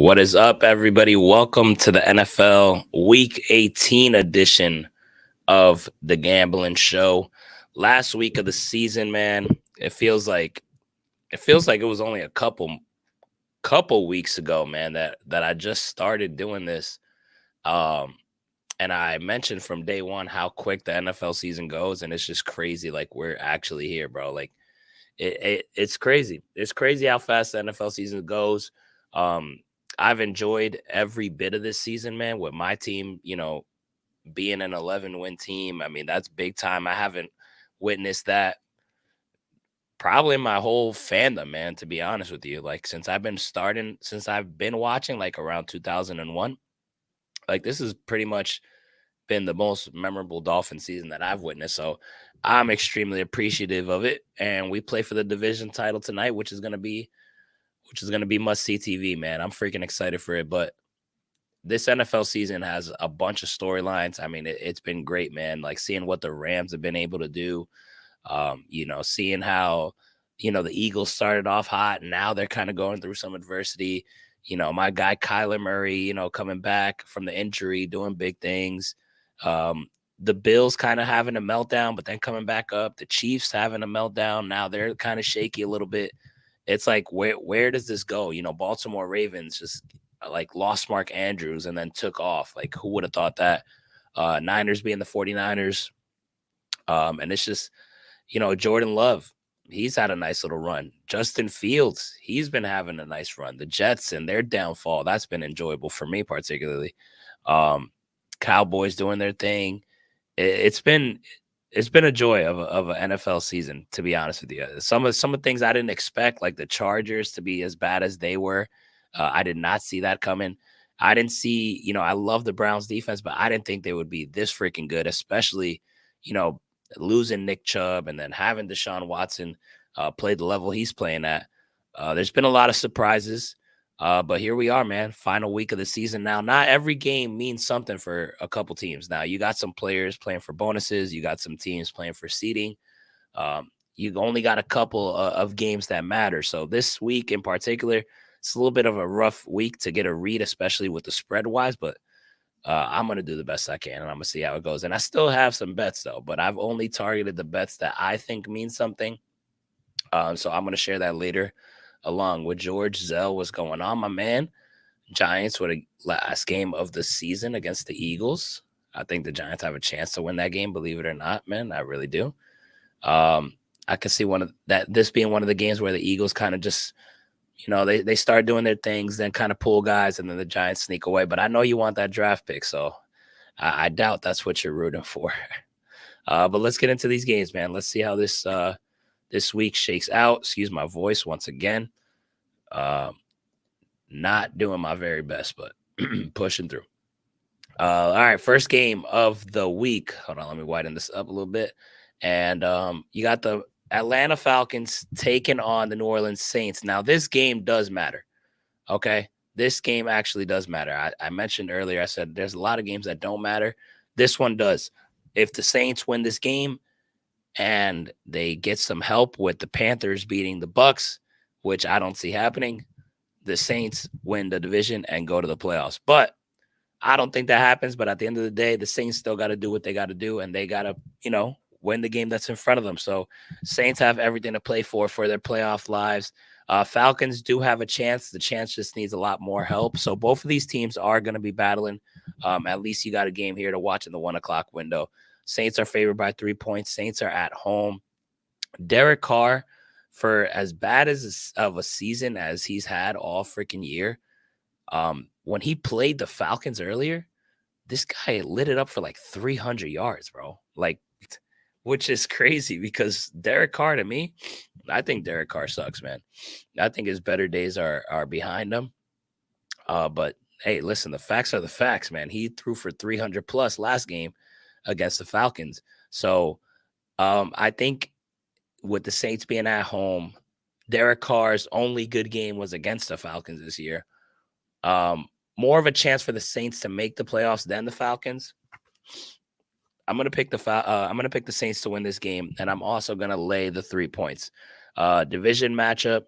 What is up, everybody? Welcome to the NFL Week 18 edition of the Gambling Show. Last week of the season, man. It feels like it was only a couple weeks ago, man. That I just started doing this. Um, and I mentioned from day one how quick the NFL season goes, and it's just crazy. Like we're actually here, bro. Like it's crazy. It's crazy how fast the NFL season goes. Um, I've enjoyed every bit of this season, man, with my team, being an 11-win team. I mean, that's big time. I haven't witnessed that probably in my whole fandom, man, to be honest with you. Like since I've been watching like around 2001, like this has pretty much been the most memorable Dolphin season that I've witnessed. So I'm extremely appreciative of it. And we play for the division title tonight, which is gonna be must see TV, man. I'm freaking excited for it. But this NFL season has a bunch of storylines. I mean, it's been great, man. Like seeing what the Rams have been able to do. Seeing how the Eagles started off hot, and now they're kind of going through some adversity. My guy Kyler Murray, coming back from the injury, doing big things. The Bills kind of having a meltdown, but then coming back up. The Chiefs having a meltdown. Now they're kind of shaky a little bit. It's like where does this go? Baltimore Ravens just like lost Mark Andrews and then took off. Like who would have thought that? Niners being the 49ers. And it's just, Jordan Love, he's had a nice little run. Justin Fields, he's been having a nice run. The Jets and their downfall, that's been enjoyable for me particularly. Um, Cowboys doing their thing. It's been a joy of an NFL season, to be honest with you. Some of the things I didn't expect, like the Chargers to be as bad as they were. I did not see that coming. I didn't see, I love the Browns defense, but I didn't think they would be this freaking good, especially, you know, losing Nick Chubb and then having Deshaun Watson play the level he's playing at. There's been a lot of surprises. But here we are, man. Final week of the season now. Not every game means something for a couple teams. Now, you got some players playing for bonuses. You got some teams playing for seeding. You only got a couple of games that matter. So this week in particular, it's a little bit of a rough week to get a read, especially with the spread wise. But I'm going to do the best I can, and I'm going to see how it goes. And I still have some bets, though. But I've only targeted the bets that I think mean something. So I'm going to share that later along with George Zell. What's going on, my man? Giants with a last game of the season against the Eagles. I think the Giants have a chance to win that game, believe it or not, man. I really do. I could see this being one of the games where the Eagles kind of just, they start doing their things, then kind of pull guys, and then the Giants sneak away. But I know you want that draft pick, so I doubt that's what you're rooting for. But let's get into these games, man. Let's see how this week shakes out. Excuse my voice once again. Not doing my very best, but pushing through. All right, first game of the week. Hold on, let me widen this up a little bit. And you got the Atlanta Falcons taking on the New Orleans Saints. Now, this game does matter. Okay, this game actually does matter. I mentioned earlier, I said there's a lot of games that don't matter. This one does. If the Saints win this game and they get some help with the Panthers beating the Bucks, which I don't see happening, the Saints win the division and go to the playoffs. But I don't think that happens. But at the end of the day, the Saints still got to do what they got to do, and they got to, win the game that's in front of them. So Saints have everything to play for their playoff lives. Falcons do have a chance. The chance just needs a lot more help. So both of these teams are going to be battling. At least you got a game here to watch in the 1 o'clock window. Saints are favored by 3 points. Saints are at home. Derek Carr, for as bad of a season as he's had all freaking year, when he played the Falcons earlier, this guy lit it up for like 300 yards, bro. Like, which is crazy because Derek Carr, to me, I think Derek Carr sucks, man. I think his better days are behind him. But hey, listen, the facts are the facts, man. He threw for 300 plus last game against the Falcons. So I think with the Saints being at home, Derek Carr's only good game was against the Falcons this year. More of a chance for the Saints to make the playoffs than the Falcons. I'm gonna pick the Saints to win this game, and I'm also gonna lay the 3 points. Division matchup.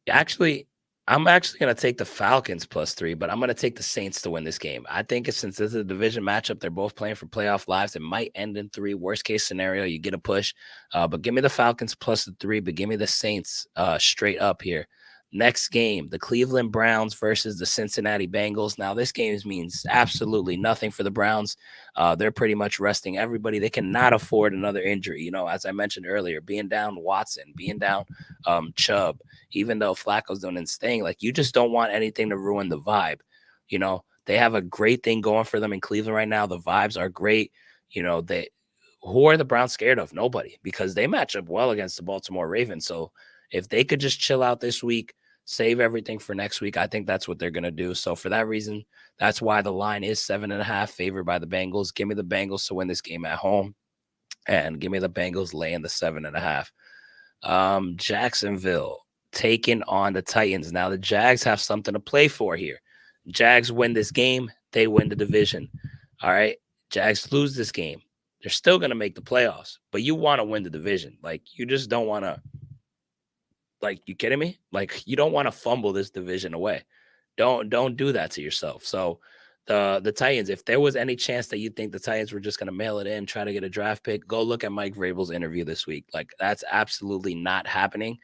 Actually, I'm actually going to take the Falcons +3, but I'm going to take the Saints to win this game. I think since this is a division matchup, they're both playing for playoff lives. It might end in 3. Worst case scenario, you get a push. But give me the Falcons +3, but give me the Saints straight up here. Next game, the Cleveland Browns versus the Cincinnati Bengals. Now, this game means absolutely nothing for the Browns. They're pretty much resting everybody. They cannot afford another injury. As I mentioned earlier, being down Watson, being down Chubb, even though Flacco's doing his thing, like you just don't want anything to ruin the vibe. They have a great thing going for them in Cleveland right now. The vibes are great. Who are the Browns scared of? Nobody, because they match up well against the Baltimore Ravens. So if they could just chill out this week, save everything for next week, I think that's what they're going to do. So for that reason, that's why the line is 7.5 favored by the Bengals. Give me the Bengals to win this game at home, and give me the Bengals laying the 7.5. Jacksonville taking on the Titans. Now the Jags have something to play for here. Jags win this game, they win the division. All right. Jags lose this game, they're still going to make the playoffs, but you want to win the division. Like, you just don't want to, like, you kidding me? Like, you don't want to fumble this division away. Don't do that to yourself. So the Titans, if there was any chance that you think the Titans were just going to mail it in, try to get a draft pick, go look at Mike Vrabel's interview this week. Like, that's absolutely not happening.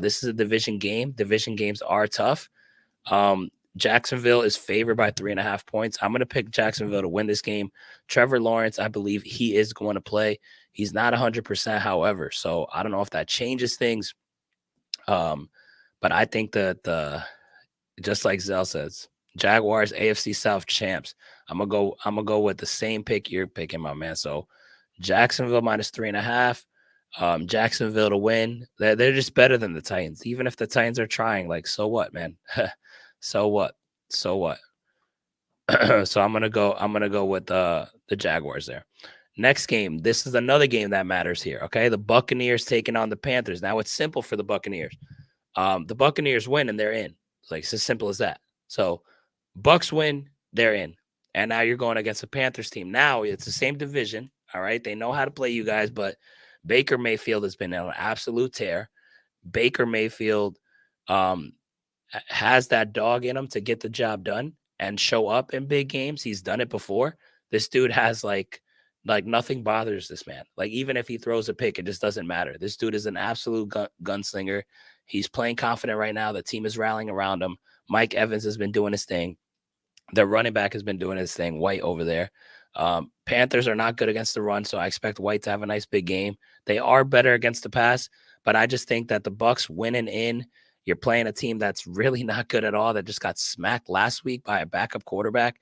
This is a division game. Division games are tough. Jacksonville is favored by 3.5 points. I'm going to pick Jacksonville to win this game. Trevor Lawrence, I believe he is going to play. He's not 100%, however, so I don't know if that changes things. But I think that just like Zell says, Jaguars AFC South champs. I'm gonna go with the same pick you're picking, my man. So Jacksonville -3.5. Jacksonville to win. They're just better than the Titans. Even if the Titans are trying, like, so what, man? So what? So what? So I'm gonna go with the Jaguars there. Next game. This is another game that matters here. Okay, the Buccaneers taking on the Panthers. Now it's simple for the Buccaneers. The Buccaneers win and they're in. Like, it's as simple as that. So Bucks win, they're in. And now you're going against a Panthers team. Now it's the same division. All right. They know how to play you guys, but Baker Mayfield has been on an absolute tear. Baker Mayfield has that dog in him to get the job done and show up in big games. He's done it before. This dude has like nothing bothers this man. Like, even if he throws a pick, it just doesn't matter. This dude is an absolute gunslinger. He's playing confident right now. The team is rallying around him. Mike Evans has been doing his thing. Their running back has been doing his thing. White over there. Panthers are not good against the run, so I expect White to have a nice big game. They are better against the pass, but I just think that the Bucks winning in, you're playing a team that's really not good at all, that just got smacked last week by a backup quarterback.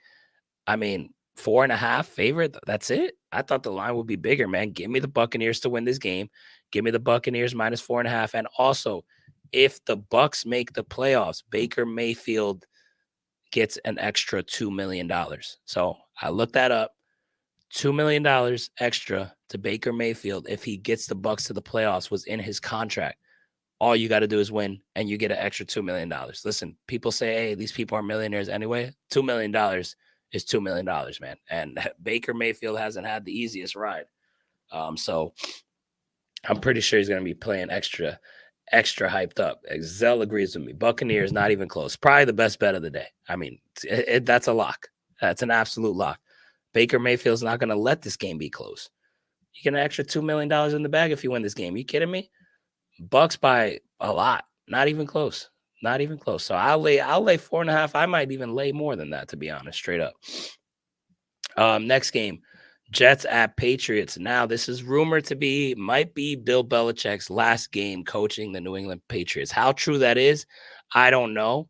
I mean, 4.5 favorite. That's it. I thought the line would be bigger, man. Give me the Buccaneers to win this game. Give me the Buccaneers -4.5. And also, if the Bucks make the playoffs, Baker Mayfield gets an extra $2 million. So I looked that up. $2 million extra to Baker Mayfield if he gets the Bucks to the playoffs was in his contract. All you got to do is win, and you get an extra $2 million. Listen, people say, hey, these people are millionaires anyway. $2 million is $2 million, man. And Baker Mayfield hasn't had the easiest ride. So I'm pretty sure he's going to be playing extra hyped up. Zell agrees with me. Buccaneers, not even close. Probably the best bet of the day. I mean, that's a lock. That's an absolute lock. Baker Mayfield's not going to let this game be close. You get an extra $2 million in the bag if you win this game. You kidding me? Bucks by a lot. Not even close. Not even close. So I'll lay 4.5. I might even lay more than that, to be honest, straight up. Next game, Jets at Patriots. Now, this is rumored to might be Bill Belichick's last game coaching the New England Patriots. How true that is, I don't know.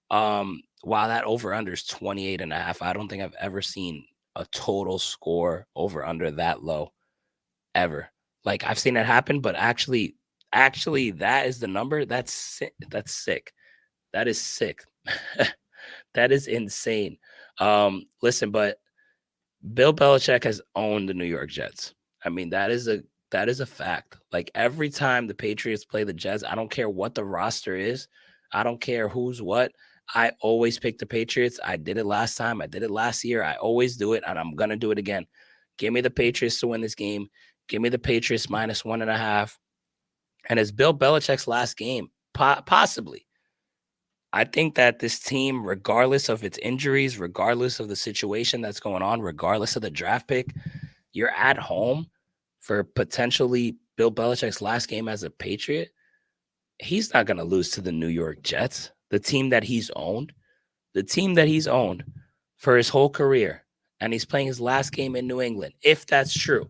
While that over-under is 28.5, I don't think I've ever seen a total score over-under that low, ever. Like, I've seen it happen, but actually, that is the number. That's sick. That is sick. That is insane. Listen, but Bill Belichick has owned the New York Jets. I mean, that is a fact. Like, every time the Patriots play the Jets, I don't care what the roster is. I don't care who's what. I always pick the Patriots. I did it last time. I did it last year. I always do it, and I'm going to do it again. Give me the Patriots to win this game. Give me the Patriots -1.5. And it's Bill Belichick's last game, possibly. I think that this team, regardless of its injuries, regardless of the situation that's going on, regardless of the draft pick, you're at home for potentially Bill Belichick's last game as a Patriot. He's not going to lose to the New York Jets, the team that he's owned for his whole career. And he's playing his last game in New England. If that's true,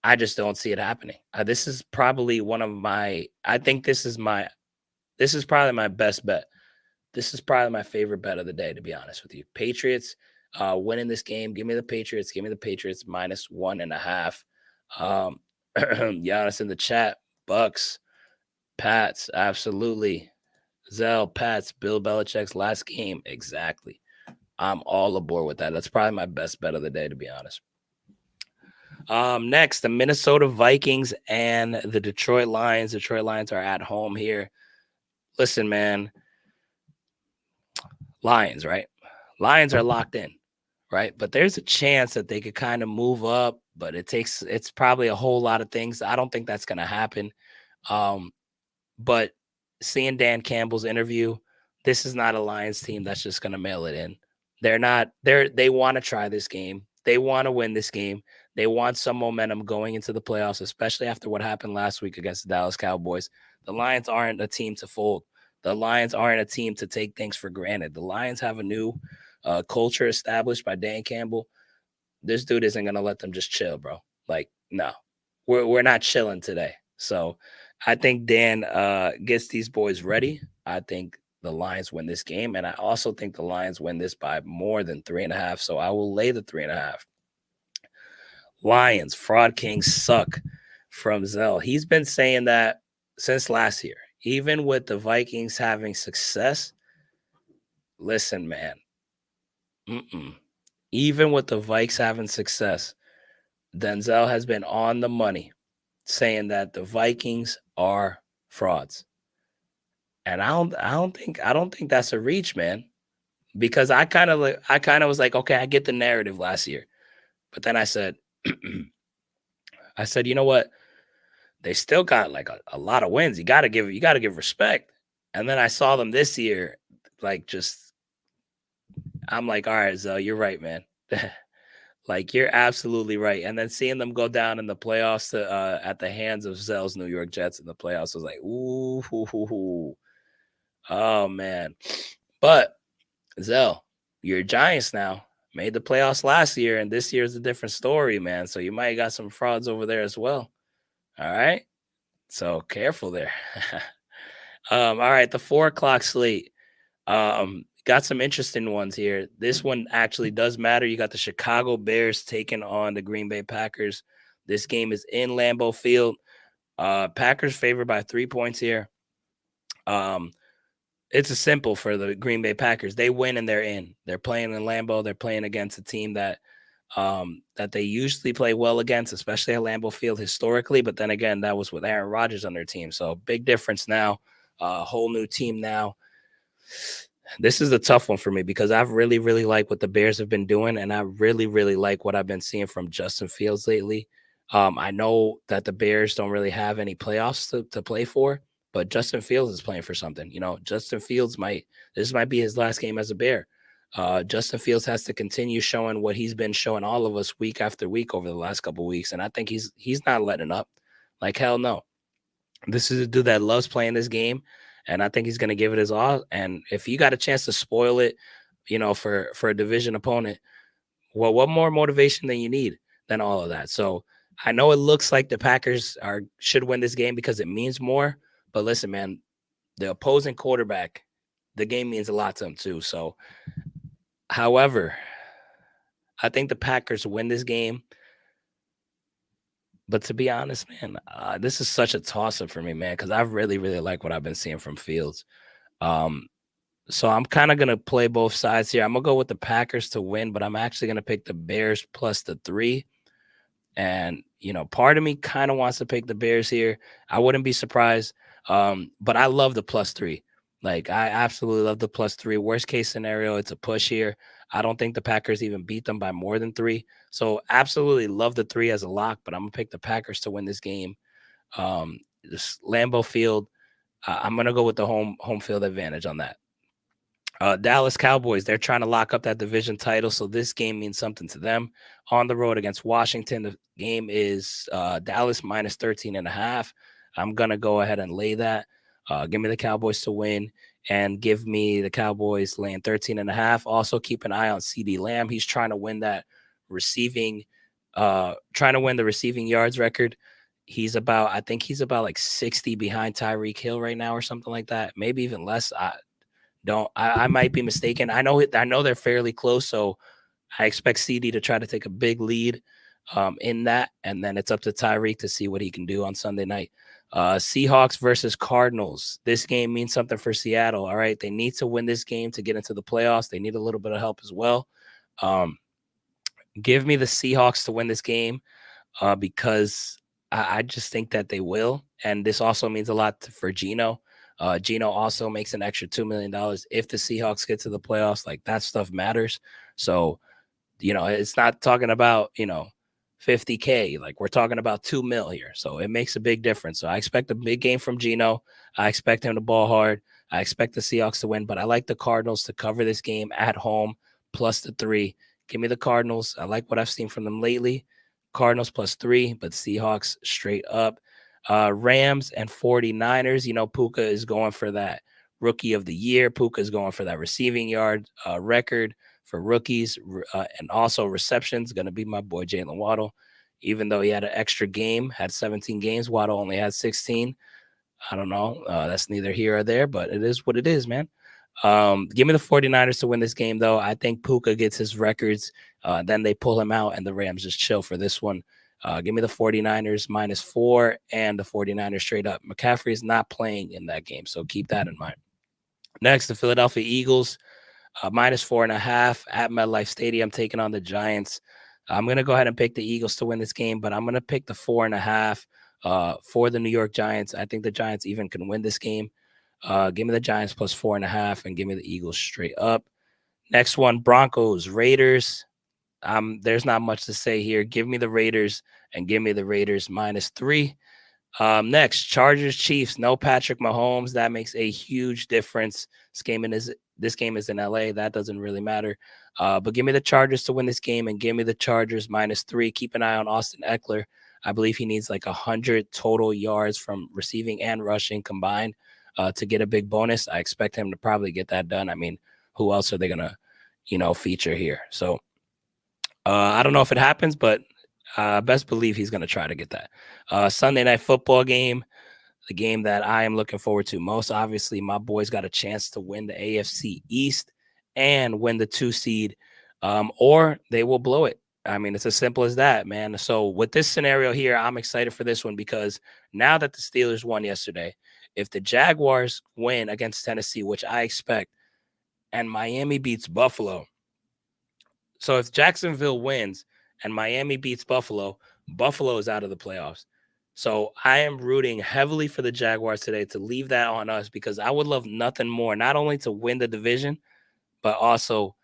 I just don't see it happening. This is probably one of my, I think this is probably my best bet. This is probably my favorite bet of the day, to be honest with you. Patriots winning this game. Give me the Patriots. Give me the Patriots -1.5. Giannis in the chat. Bucks, Pats, absolutely. Zell, Pats, Bill Belichick's last game. Exactly. I'm all aboard with that. That's probably my best bet of the day, to be honest. Next, the Minnesota Vikings and the Detroit Lions. Detroit Lions are at home here. Listen, man. Lions, right? Lions are locked in, right? But there's a chance that they could kind of move up, but it's probably a whole lot of things. I don't think that's going to happen. But seeing Dan Campbell's interview, this is not a Lions team that's just going to mail it in. They want to try this game. They want to win this game. They want some momentum going into the playoffs, especially after what happened last week against the Dallas Cowboys. The Lions aren't a team to fold. The Lions aren't a team to take things for granted. The Lions have a new culture established by Dan Campbell. This dude isn't going to let them just chill, bro. Like, no, we're not chilling today. So I think Dan gets these boys ready. I think the Lions win this game. And I also think the Lions win this by more than 3.5. So I will lay the 3.5. Lions, Fraud Kings suck from Zell. He's been saying that since last year. Even with the Vikings having success, listen, man. Even with the Vikes having success, Denzel has been on the money saying that the Vikings are frauds. And I don't think that's a reach, man. Because I kind of was like, okay, I get the narrative last year. But then I said, you know what? They still got like a lot of wins. You gotta give respect. And then I saw them this year, like I'm like, all right, Zell, you're right, man. Like you're absolutely right. And then seeing them go down in the playoffs at the hands of Zell's New York Jets in the playoffs was like, ooh, oh man. But Zell, your Giants now made the playoffs last year, and this year is a different story, man. So you might got some frauds over there as well. All right. So careful there. All right, the 4:00 slate. Got some interesting ones here. This one actually does matter. You got the Chicago Bears taking on the Green Bay Packers. This game is in Lambeau Field. Packers favored by 3 points here. It's a simple for the Green Bay Packers. They win and they're in. They're playing in Lambeau. They're playing against a team that they usually play well against, especially at Lambeau Field historically. But then again, that was with Aaron Rodgers on their team. So big difference now. Whole new team now. This is a tough one for me because I've really, really liked what the Bears have been doing, and I really, really like what I've been seeing from Justin Fields lately. I know that the Bears don't really have any playoffs to play for, but Justin Fields is playing for something. You know, Justin Fields this might be his last game as a Bear. Justin Fields has to continue showing what he's been showing all of us week after week over the last couple of weeks, and I think he's not letting up. Like hell no. This is a dude that loves playing this game, and I think he's going to give it his all. And if you got a chance to spoil it, you know, for a division opponent, well, what more motivation than you need than all of that? So I know it looks like the Packers should win this game because it means more. But listen, man, the opposing quarterback, the game means a lot to him too. So, however, I think the Packers win this game. But to be honest, man, this is such a toss-up for me, man, because I really, really like what I've been seeing from Fields. So I'm kind of going to play both sides here. I'm going to go with the Packers to win, but I'm actually going to pick the Bears plus the 3. And, you know, part of me kind of wants to pick the Bears here. I wouldn't be surprised. But I love the plus 3. Like, I absolutely love the plus 3. Worst case scenario, it's a push here. I don't think the Packers even beat them by more than 3. So absolutely love the 3 as a lock, but I'm going to pick the Packers to win this game. This Lambeau Field, I'm going to go with the home field advantage on that. Dallas Cowboys, they're trying to lock up that division title, so this game means something to them. On the road against Washington, the game is Dallas minus 13.5. I'm going to go ahead and lay that. Give me the Cowboys to win and give me the Cowboys laying 13.5. Also, keep an eye on CD Lamb. He's trying to win that receiving, trying to win the receiving yards record. I think he's about like 60 behind Tyreek Hill right now or something like that. Maybe even less. I might be mistaken. I know they're fairly close, so I expect CD to try to take a big lead in that, and then it's up to Tyreek to see what he can do on Sunday night. Seahawks versus Cardinals. This game means something for Seattle. All right, they need to win this game to get into the playoffs. They need a little bit of help as well. Give me the Seahawks to win this game because I just think that they will, and this also means a lot for Geno. Geno also makes an extra $2 million if the Seahawks get to the playoffs. Like that stuff matters. So, it's not talking about, 50K. Like we're talking about 2 mil here. So it makes a big difference. So I expect a big game from Geno. I expect him to ball hard. I expect the Seahawks to win, but I like the Cardinals to cover this game at home plus the 3. Give me the Cardinals. I like what I've seen from them lately. Cardinals plus 3, but Seahawks straight up. Rams and 49ers. Puka is going for that rookie of the year. Puka is going for that receiving yard record for rookies, and also receptions. Going to be my boy Jalen Waddle. Even though he had an extra game, had 17 games, Waddle only had 16. I don't know. That's neither here or there, but it is what it is, man. Give me the 49ers to win this game, though. I think Puka gets his records. Then they pull him out, and the Rams just chill for this one. Give me the 49ers minus 4 and the 49ers straight up. McCaffrey is not playing in that game, so keep that in mind. Next, the Philadelphia Eagles, minus 4.5 at MetLife Stadium, taking on the Giants. I'm going to go ahead and pick the Eagles to win this game, but I'm going to pick the 4.5 for the New York Giants. I think the Giants even can win this game. Give me the Giants plus 4.5 and give me the Eagles straight up. Next one, Broncos, Raiders. There's not much to say here. Give me the Raiders and give me the Raiders minus 3. Next, Chargers, Chiefs. No Patrick Mahomes. That makes a huge difference. This game is in LA. That doesn't really matter. But give me the Chargers to win this game and give me the Chargers minus 3. Keep an eye on Austin Eckler. I believe he needs like 100 total yards from receiving and rushing combined to get a big bonus. I expect him to probably get that done. I mean, who else are they going to, feature here? So I don't know if it happens, but best believe he's going to try to get that. Sunday night football game, the game that I am looking forward to most. Obviously, my boys got a chance to win the AFC East and win the 2 seed, or they will blow it. I mean, it's as simple as that, man. So with this scenario here, I'm excited for this one because now that the Steelers won yesterday, if the Jaguars win against Tennessee, which I expect, and Miami beats Buffalo. So if Jacksonville wins and Miami beats Buffalo, Buffalo is out of the playoffs. So I am rooting heavily for the Jaguars today to leave that on us because I would love nothing more, not only to win the division, but also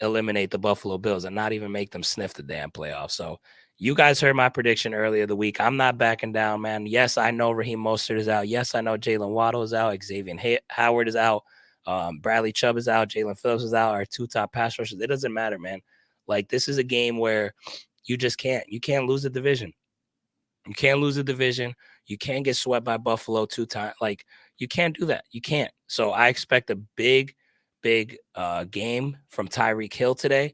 eliminate the Buffalo Bills and not even make them sniff the damn playoffs. So you guys heard my prediction earlier the week. I'm not backing down, man. Yes, I know Raheem Mostert is out. Yes, I know Jalen Waddle is out. Xavier Howard is out. Bradley Chubb is out. Jalen Phillips is out. Our 2 top pass rushers. It doesn't matter, man. Like, this is a game where you just can't. You can't lose the division. You can't lose the division. You can't get swept by Buffalo 2 times. Like, you can't do that. You can't. So I expect a big game from Tyreek Hill today.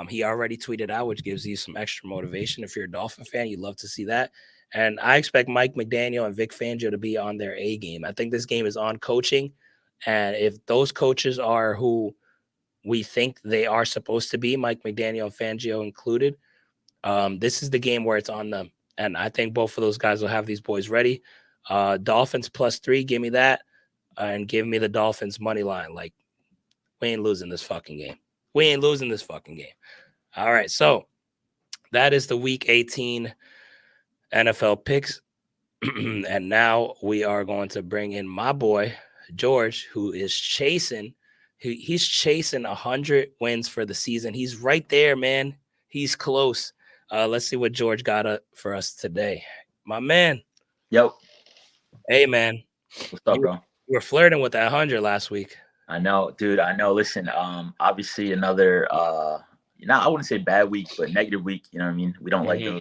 He already tweeted out, which gives you some extra motivation. If you're a Dolphin fan, you love to see that. And I expect Mike McDaniel and Vic Fangio to be on their A game. I think this game is on coaching. And if those coaches are who we think they are supposed to be, Mike McDaniel and Fangio included, this is the game where it's on them. And I think both of those guys will have these boys ready. Dolphins plus 3, give me that. And give me the Dolphins money line. Like, we ain't losing this fucking game. We ain't losing this fucking game. All right, so that is the Week 18 NFL picks. And now we are going to bring in my boy, George, who is chasing. He's chasing 100 wins for the season. He's right there, man. He's close. Let's see what George got for us today. My man. Yo. Hey, man. What's up, bro? You were flirting with that 100 last week. I know, dude. I know. Listen, obviously another, I wouldn't say bad week, but negative week. You know what I mean? We don't like Hmm.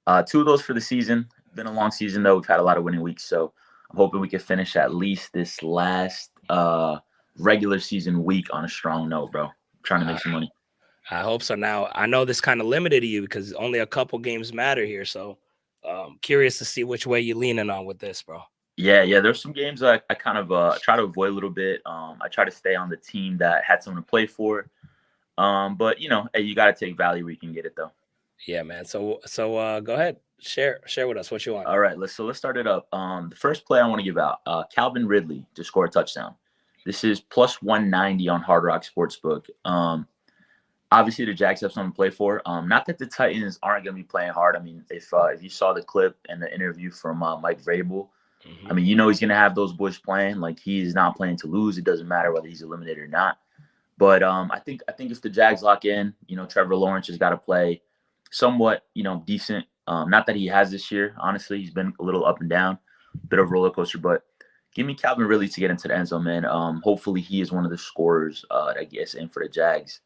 those. Two of those for the season. Been a long season though. We've had a lot of winning weeks, so I'm hoping we can finish at least this last regular season week on a strong note, bro. Trying to make Uh, some money. I hope so. Now I know this kind of limited to you because only a couple games matter here. So, curious to see which way you're leaning on with this, bro. Yeah, yeah. There's some games I kind of try to avoid a little bit. I try to stay on the team that had someone to play for. But hey, you got to take value where you can get it though. Yeah, man. So go ahead, share with us what you want. All right, let's start it up. The first play I want to give out, Calvin Ridley to score a touchdown. This is plus 190 on Hard Rock Sportsbook. Obviously the Jags have something to play for. Not that the Titans aren't going to be playing hard. I mean, if you saw the clip and the interview from Mike Vrabel, I Hmm. mean, he's going to have those boys playing. Like he's not playing to lose. It doesn't matter whether he's eliminated or not. But I think if the Jags lock in, Trevor Lawrence has got to play somewhat, decent. Not that he has this year. Honestly, he's been a little up and down, bit of a roller coaster. But give me Calvin Ridley to get into the end zone, man. Hopefully he is one of the scorers that gets in for the Jags.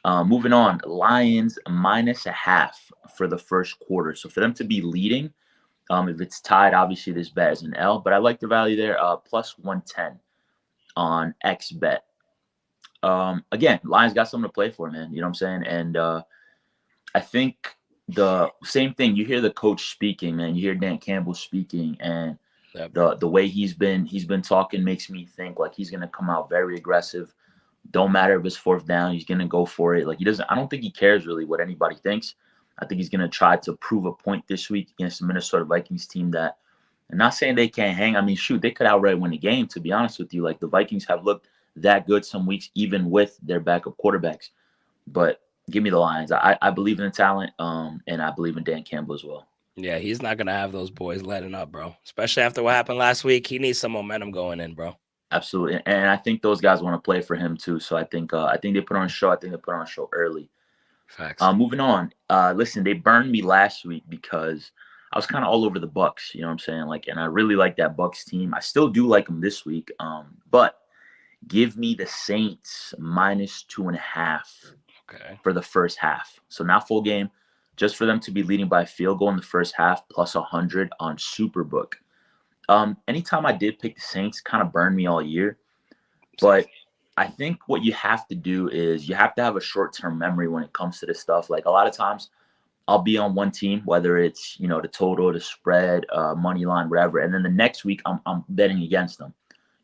Moving on, Lions minus a half for the first quarter. So for them to be leading, if it's tied, obviously this bet is an L. But I like the value there, plus 110 on X bet. Again, Lions got something to play for, man. You know what I'm saying? And I think the same thing. You hear the coach speaking, man. You hear Dan Campbell speaking, and Yep. the way he's been talking makes me think like he's gonna come out very aggressive. Don't matter if it's fourth down, he's gonna go for it. Like he doesn't. I don't think he cares really what anybody thinks. I think he's gonna try to prove a point this week against the Minnesota Vikings team that. I'm not saying they can't hang. I mean, shoot, they could outright win the game. To be honest with you, like the Vikings have looked that good some weeks, even with their backup quarterbacks. But give me the Lions. I believe in the talent, and I believe in Dan Campbell as well. Yeah, he's not gonna have those boys letting up, bro. Especially after what happened last week. He needs some momentum going in, bro. Absolutely, and I think those guys want to play for him too. So I think they put on a show. I think they put on a show early. Facts. Moving on. Listen, they burned me last week because I was kind of all over the Bucks. You know what I'm saying? Like, and I really like that Bucks team. I still do like them this week. But give me the Saints minus 2.5 Okay. for the first half. So not full game, just for them to be leading by a field goal in the first half, plus 100 on Superbook. Anytime I did pick the Saints, kind of burned me all year. Same. But I think what you have to do is you have to have a short term memory when it comes to this stuff. Like a lot of times, I'll be on one team, whether it's the total, the spread, money line, whatever, and then the next week I'm betting against them.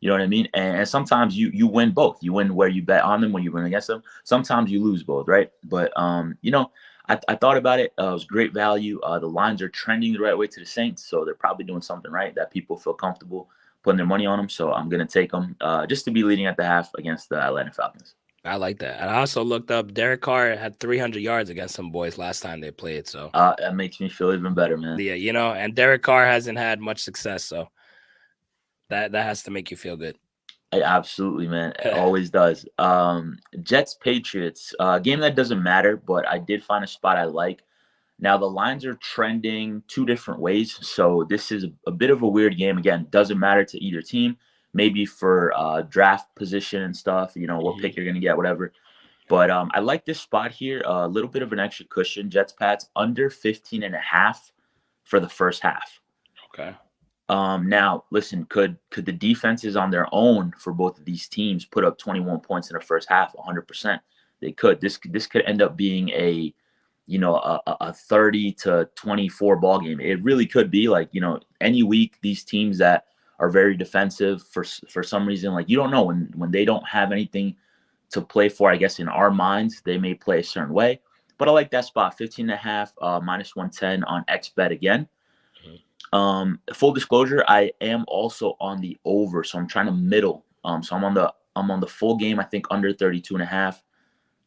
You know what I mean? And sometimes you win both. You win where you bet on them when you win against them. Sometimes you lose both, right? But I thought about it. It was great value. The lines are trending the right way to the Saints, so they're probably doing something right that people feel comfortable putting their money on them. So I'm gonna take them just to be leading at the half against the Atlanta Falcons. I like that. And I also looked up Derek Carr had 300 yards against some boys last time they played. So That makes me feel even better, man. yeah, and Derek Carr hasn't had much success, so that has to make you feel good. Absolutely, man. It always does. Jets Patriots, game that doesn't matter, but I did find a spot I like. Now the lines are trending two different ways, so this is a bit of a weird game. Again, doesn't matter to either team. Maybe for draft position and stuff, what Mhm. pick you're gonna get, whatever. But I like this spot here. A little bit of an extra cushion. Jets Pats under 15 and a half for the first half. Okay. Now, listen, could the defenses on their own for both of these teams put up 21 points in the first half? 100%. They could. This could end up being a 30-24 ball game. It really could be like any week these teams that are very defensive for some reason, like you don't know when they don't have anything to play for. I guess in our minds they may play a certain way. But I like that spot, 15 and a half, minus 110 on X bet again. Mhm. Full disclosure, I am also on the over, so I'm trying to middle. So I'm on the full game, I think under 32 and a half.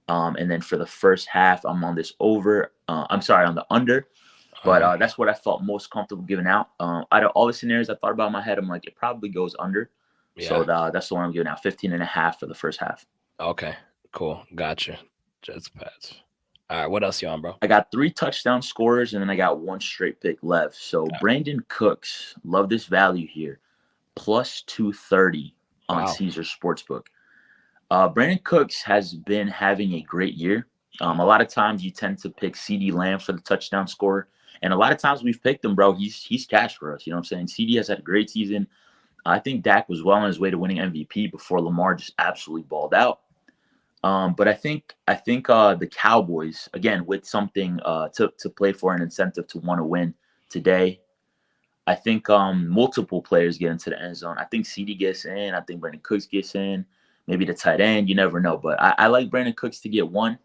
And then for the first half, I'm on this over. I'm sorry, on the under. But Uh-huh. that's what I felt most comfortable giving out. Out of all the scenarios I thought about in my head, I'm like, it probably goes under. So Yeah. that's the one I'm giving out, 15 and a half for the first half. Okay. Cool. Gotcha. Jets Pats. All right. What else you on, bro? I got 3 touchdown scorers, and then I got one straight pick left. So Okay. Brandon Cooks, love this value here, plus 230 on Wow. Caesar Sportsbook. Brandon Cooks has been having a great year. A lot of times you tend to pick CD Lamb for the touchdown scorer. And a lot of times we've picked him, bro. He's cash for us. You know what I'm saying? CD has had a great season. I think Dak was well on his way to winning MVP before Lamar just absolutely balled out. But I think the Cowboys, again, with something to play for, an incentive to want to win today. I think multiple players get into the end zone. I think CD gets in. I think Brandon Cooks gets in. Maybe the tight end. You never know. But I like Brandon Cooks to get one.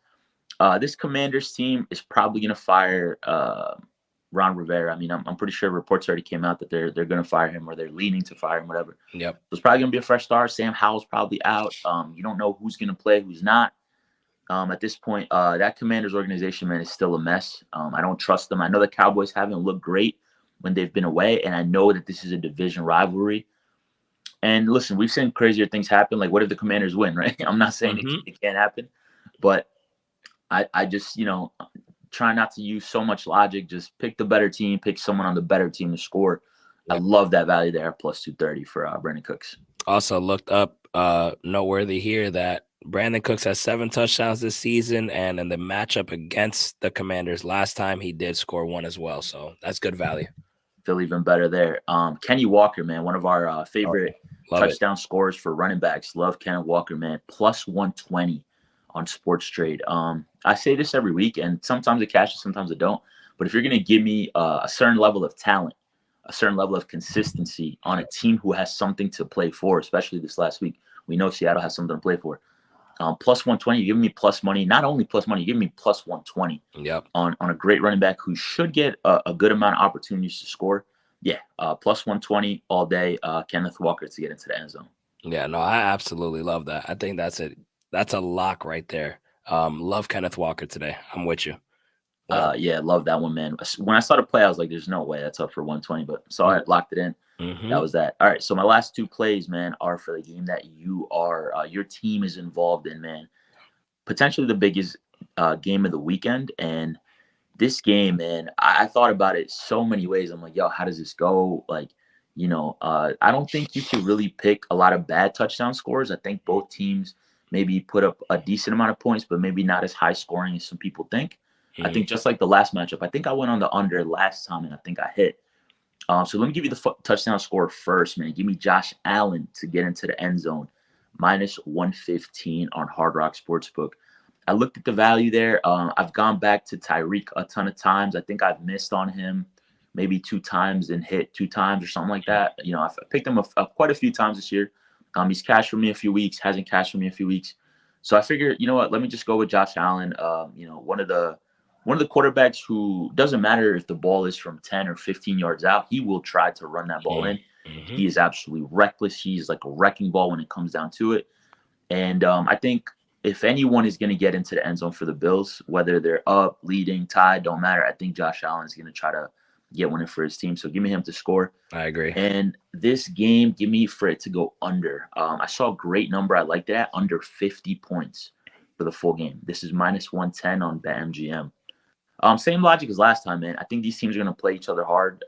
This Commanders team is probably going to fire Ron Rivera. I mean, I'm pretty sure reports already came out that they're going to fire him, or they're leaning to fire him, whatever. Yep. So it's probably going to be a fresh start. Sam Howell's probably out. You don't know who's going to play, who's not. At this point, that Commanders organization, man, is still a mess. I don't trust them. I know the Cowboys haven't looked great when they've been away, and I know that this is a division rivalry. And listen, we've seen crazier things happen. Like, what if the Commanders win, right? I'm not saying it can't happen, but I just, try not to use so much logic. Just pick the better team, pick someone on the better team to score. Yep. I love that value there, plus 230 for Brandon Cooks. Also looked up, noteworthy here, that Brandon Cooks has 7 touchdowns this season, and in the matchup against the Commanders last time, he did score 1 as well. So that's good value. Feel even better there. Kenny Walker, man, one of our favorite touchdown scorers for running backs. Love Kenny Walker, man. Plus 120 on Sports Trade. I say this every week, and sometimes it cashes, sometimes it don't. But if you're going to give me a certain level of talent, a certain level of consistency on a team who has something to play for, especially this last week, we know Seattle has something to play for. Plus 120, you give me plus money. Not only plus money, you give me plus 120 on a great running back who should get a good amount of opportunities to score. Yeah, plus 120 all day. Kenneth Walker to get into the end zone. Yeah, no, I absolutely love that. I think that's a lock right there. Love Kenneth Walker today. I'm with you. Yeah, love that one, man. When I saw the play, I was like, there's no way that's up for 120, but so I locked it in. That was that. All right, so my last 2 plays, man, are for the game that your team is involved in, man. Potentially the biggest game of the weekend. And this game, man, I thought about it so many ways. I'm like, yo, how does this go? Like, I don't think you can really pick a lot of bad touchdown scores. I think both teams maybe put up a decent amount of points, but maybe not as high scoring as some people think. I think just like the last matchup, I think I went on the under last time, and I think I hit. So let me give you the touchdown score first, man. Give me Josh Allen to get into the end zone, minus 115 on Hard Rock Sportsbook. I looked at the value there. I've gone back to Tyreek a ton of times. I think I've missed on him maybe 2 times and hit 2 times or something like that. I've picked him up quite a few times this year. He's cashed for me a few weeks, hasn't cashed for me a few weeks. So I figured, you know what, let me just go with Josh Allen. One of the quarterbacks who doesn't matter if the ball is from 10 or 15 yards out, he will try to run that ball in. He is absolutely reckless. He's like a wrecking ball when it comes down to it. And I think if anyone is going to get into the end zone for the Bills, whether they're up, leading, tied, don't matter. I think Josh Allen is going to try to get one in for his team. So give me him to score. I agree. And this game, give me for it to go under. I saw a great number. I like that, under 50 points for the full game. This is minus 110 on BetMGM. Same logic as last time, man. I think these teams are going to play each other hard.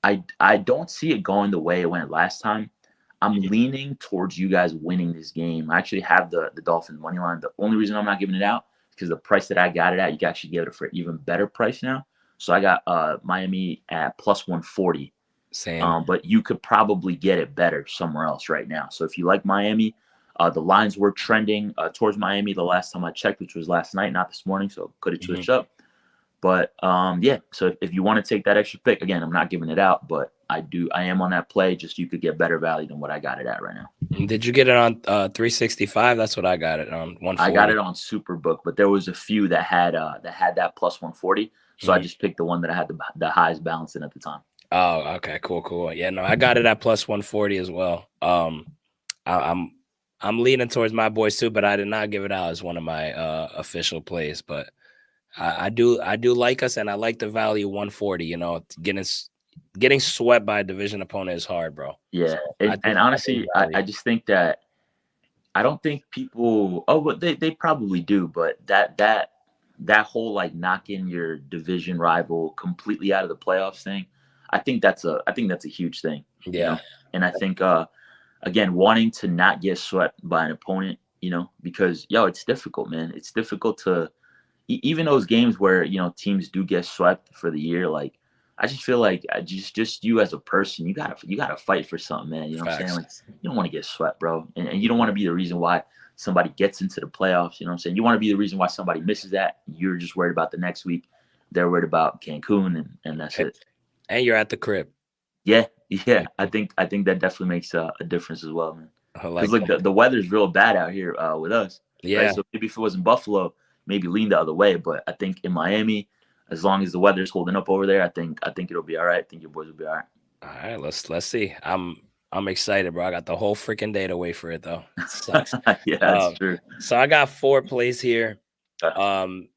I don't see it going the way it went last time. I'm leaning towards you guys winning this game. I actually have the Dolphins money line. The only reason I'm not giving it out is because the price that I got it at, you can actually get it for an even better price now. So I got Miami at plus 140. Same. But you could probably get it better somewhere else right now. So if you like Miami, the lines were trending towards Miami the last time I checked, which was last night, not this morning. So could have switched up. But yeah, so if you want to take that extra pick, again, I'm not giving it out, but I am on that play. Just you could get better value than what I got it at right now. Did you get it on 365? That's what I got it on 140. I got it on Superbook, but there was a few that had that plus 140. So I just picked the one that I had the highest balance in at the time. Oh, okay, cool. Yeah, no, I got it at plus 140 as well. I'm leaning towards my boys too, but I did not give it out as one of my official plays. But I do like us, and I like the value 140. Getting swept by a division opponent is hard, bro. Yeah, so and honestly, I just think that I don't think people. Oh, but they probably do, but that whole like knocking your division rival completely out of the playoffs thing, I think that's a huge thing. Yeah, and I think again, wanting to not get swept by an opponent, because it's difficult, man. It's difficult to even those games where teams do get swept for the year. Like, I just feel like just you as a person, you gotta fight for something, man. You know what I'm saying? Facts. Like, you don't want to get swept, bro, and you don't want to be the reason why somebody gets into the playoffs. You know what I'm saying? You want to be the reason why somebody misses that. You're just worried about the next week. They're worried about Cancun, and that's it. And you're at the crib. Yeah, yeah. Like, I think that definitely makes a difference as well, man. Because like look, the weather's real bad out here with us, right? yeah. So maybe if it was in Buffalo, maybe lean the other way. But I think in Miami, as long as the weather's holding up over there, I think it'll be all right. I think your boys will be all right. All right, let's see. I'm excited, bro. I got the whole freaking day to wait for it though. It sucks. Yeah, that's true. So I got 4 plays here. Uh, Um,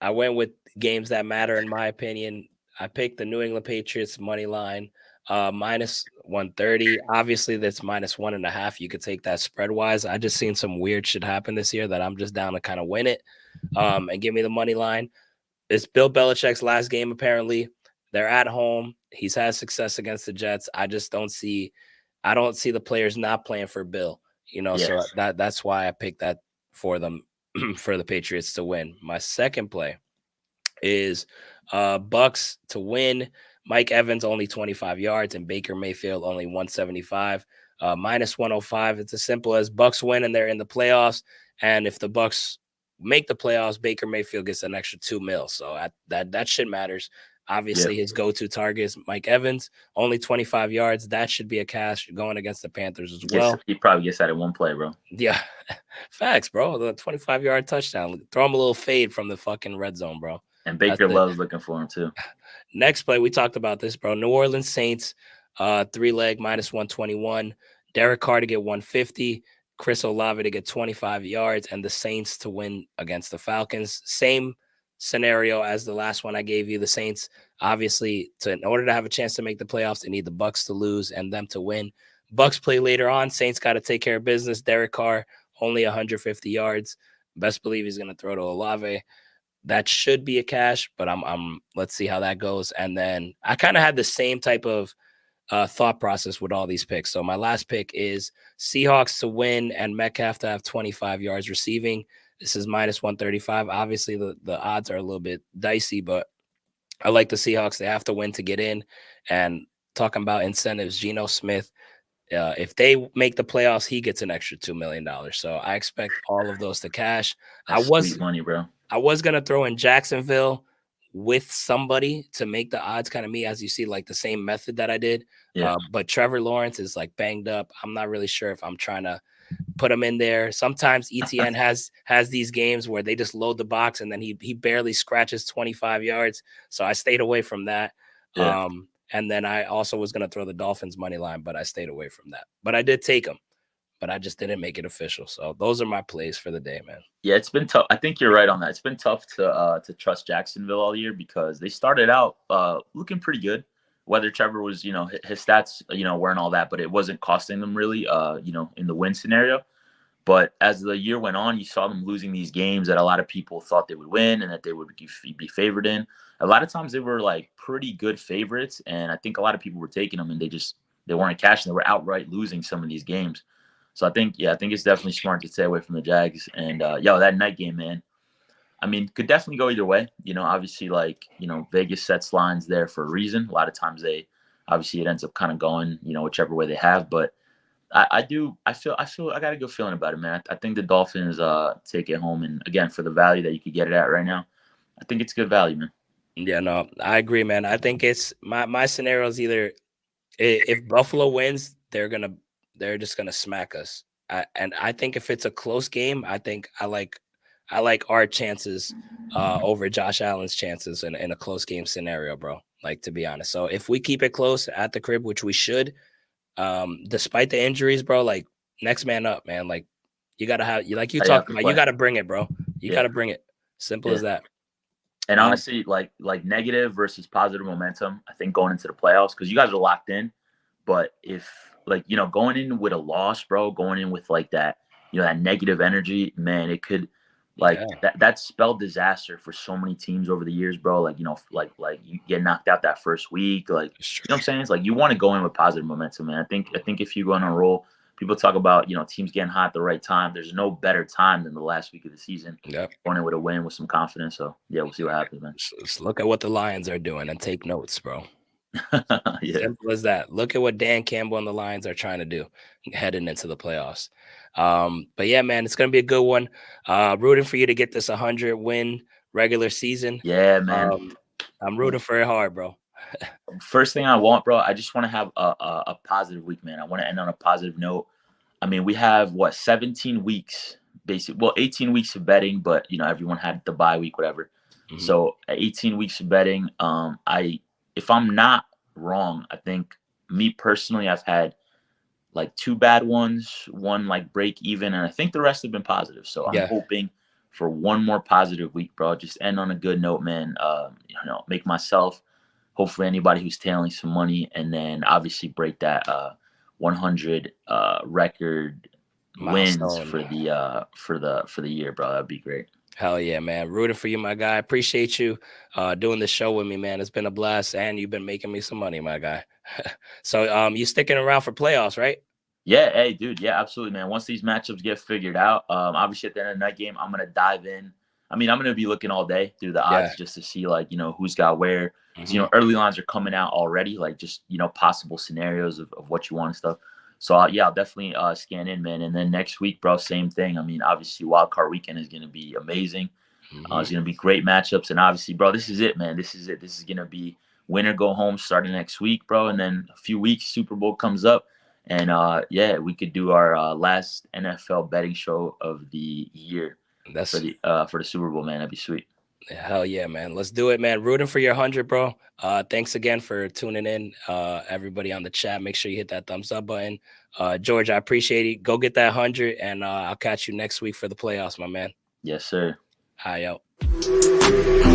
I went with games that matter in my opinion. I picked the New England Patriots money line, minus 130. Obviously, that's minus 1.5. You could take that spread wise. I just seen some weird shit happen this year that I'm just down to kind of win it. And give me the money line. It's Bill Belichick's last game, apparently. They're at home. He's had success against the Jets. I don't see the players not playing for Bill, so yes. that's why I picked that for them for the Patriots to win. My second play is Bucks to win. Mike Evans only 25 yards and Baker Mayfield only 175. Minus 105. It's as simple as Bucks win and they're in the playoffs. And if the Bucks make the playoffs, Baker Mayfield gets an extra $2 million. So that shit matters. Yeah. Obviously, his go-to target is Mike Evans, only 25 yards. That should be a cash going against the Panthers as well. He probably gets that in one play, bro. Yeah, facts, bro. The 25-yard touchdown. Throw him a little fade from the fucking red zone, bro. And That's Baker it. loves looking for him too. Next play, we talked about this, bro. New Orleans Saints, 3-leg minus 121. Derek Carr to get 150. Chris Olave to get 25 yards, and the Saints to win against the Falcons. Same scenario as the last one I gave you. The Saints, obviously, in order to have a chance to make the playoffs, they need the Bucks to lose and them to win. Bucks play later on. Saints got to take care of business. Derek Carr, only 150 yards. Best believe he's going to throw to Olave. That should be a cash, but I'm let's see how that goes. And then I kind of had the same type of thought process with all these picks. So my last pick is Seahawks to win and Metcalf to have 25 yards receiving. This is minus 135. Obviously, the odds are a little bit dicey, but I like the Seahawks. They have to win to get in. And talking about incentives, Geno Smith, if they make the playoffs, he gets an extra $2 million. So I expect all of those to cash. That's sweet money, bro. I was going to throw in Jacksonville with somebody to make the odds kind of me, as you see, like the same method that I did. Yeah. But Trevor Lawrence is like banged up. I'm not really sure if I'm trying to put him in there. Sometimes ETN has these games where they just load the box and then he barely scratches 25 yards. So I stayed away from that. Yeah. And then I also was going to throw the Dolphins money line, but I stayed away from that. But I did take them, but I just didn't make it official. So those are my plays for the day, man. Yeah, it's been tough. I think you're right on that. It's been tough to trust Jacksonville all year because they started out looking pretty good. Whether Trevor was, his stats, weren't all that, but it wasn't costing them really, in the win scenario. But as the year went on, you saw them losing these games that a lot of people thought they would win and that they would be favored in. A lot of times they were like pretty good favorites, and I think a lot of people were taking them and they weren't cashing. They were outright losing some of these games. So I think it's definitely smart to stay away from the Jags. And that night game, man, I mean, could definitely go either way. Obviously, Vegas sets lines there for a reason. A lot of times it ends up kind of going, whichever way they have. But I feel I got a good feeling about it, man. I think the Dolphins take it home, and again, for the value that you could get it at right now, I think it's good value, man. Yeah, no, I agree, man. I think it's my scenario is either if Buffalo wins, they're just gonna smack us. And I think if it's a close game, I think I like our chances over Josh Allen's chances in a close game scenario, bro. Like, to be honest. So if we keep it close at the crib, which we should, despite the injuries, bro, like next man up, man. Like you gotta have you talked about, you gotta bring it, bro. You gotta bring it. Simple as that. And honestly, like negative versus positive momentum, I think going into the playoffs, because you guys are locked in. But if going in with a loss, bro, going in with like that, that negative energy, man, it could that spelled disaster for so many teams over the years, bro. Like, you get knocked out that first week, like, you know what I'm saying? It's like you want to go in with positive momentum, man. I think if you go on a roll, people talk about, teams getting hot at the right time. There's no better time than the last week of the season. Yep. Going in with a win with some confidence. So yeah, we'll see what happens, man. Just look at what the Lions are doing and take notes, bro. Yeah. Simple as that. Look at what Dan Campbell and the Lions are trying to do heading into the playoffs. But yeah, man, it's gonna be a good one. Rooting for you to get this 100-win regular season. Yeah, man. I'm rooting for it hard, bro. First thing I want, bro, I just want to have a positive week, man. I want to end on a positive note. I mean, we have 17 weeks, basically. Well, 18 weeks of betting, but everyone had the bye week, whatever. Mhm. So 18 weeks of betting. If I'm not wrong, I think me personally, I've had like 2 bad ones, one like break even, and I think the rest have been positive. So I'm Yeah. hoping for one more positive week, bro. Just end on a good note, man. Make myself, hopefully anybody who's tailing some money, and then obviously break that 100 record wins Milestone. for the year, bro. That'd be great. Hell yeah, man. Rooting for you, my guy. Appreciate you doing this show with me, man. It's been a blast, and you've been making me some money, my guy. So you sticking around for playoffs, right? Yeah, hey, dude. Yeah, absolutely, man. Once these matchups get figured out, obviously at the end of the night game, I'm gonna dive in. I mean, I'm gonna be looking all day through the odds just to see who's got where. Mhm. Early lines are coming out already, just possible scenarios of what you want and stuff. So I'll definitely scan in, man. And then next week, bro, same thing. I mean, obviously wild card weekend is gonna be amazing. It's gonna be great matchups, and obviously, bro, this is it, man. This is it. This is gonna be win or go home starting next week, bro. And then a few weeks, Super Bowl comes up. And we could do our last NFL betting show of the year for the Super Bowl, man. That'd be sweet. Hell yeah, man. Let's do it, man. Rooting for your 100, bro. Thanks again for tuning in. Everybody on the chat, make sure you hit that thumbs up button. George, I appreciate it. Go get that 100, and I'll catch you next week for the playoffs, my man. Yes, sir. Hi, yo.